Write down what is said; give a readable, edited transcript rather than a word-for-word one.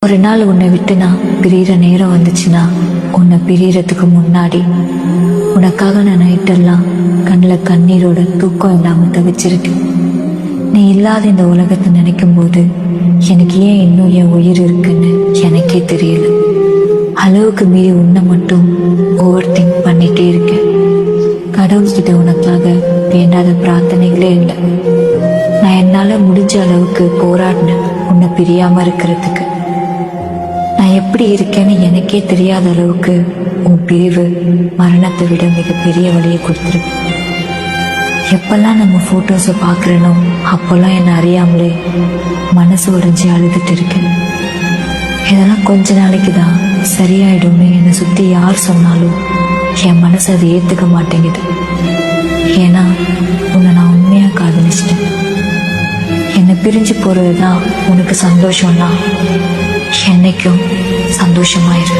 ஒரு நாள் உன்னை விட்டு நான் பிரிகிற நேரம் வந்துச்சுன்னா, உன்னை பிரியறதுக்கு முன்னாடி உனக்காக நான் நைட்டெல்லாம் கண்ணில் கண்ணீரோட தூக்கம் இல்லாமல் தவிச்சிருக்கேன். நீ இல்லாத இந்த உலகத்தை நினைக்கும் போது எனக்கு ஏன் இன்னும் என் உயிர் இருக்குன்னு எனக்கே தெரியல. அளவுக்கு மீறி உன்னை மட்டும் ஓவர் திங்க் பண்ணிட்டே இருக்கேன். கடவுள்கிட்ட உனக்காக வேண்டாத பிரார்த்தனைகளே இல்லை. நான் என்னால் முடிஞ்ச அளவுக்கு போராடினேன் உன்னை பிரியாம இருக்கிறதுக்கு. நான் எப்படி இருக்கேன்னு எனக்கே தெரியாத அளவுக்கு உன் பிரிவு மரணத்தை விட மிகப்பெரிய வழியை கொடுத்துருக்கு. எப்பெல்லாம் நம்ம ஃபோட்டோஸை பார்க்குறேனோ அப்போல்லாம் என்னை அறியாமலே மனசு உடைஞ்சி அழுதுட்டு இருக்கேன். இதெல்லாம் கொஞ்ச நாளைக்கு தான் சரியாயிடும்னு என்னை சுற்றி யார் சொன்னாலும் என் மனசு அதை ஏற்றுக்க மாட்டேங்குது. ஏன்னா உன்னை நான் உண்மையாக காதலிச்சிட்டேன். என்னை பிரிஞ்சு போகிறது தான் உனக்கு சந்தோஷம்னா என்னைக்கும் சந்தோஷமாயிரு.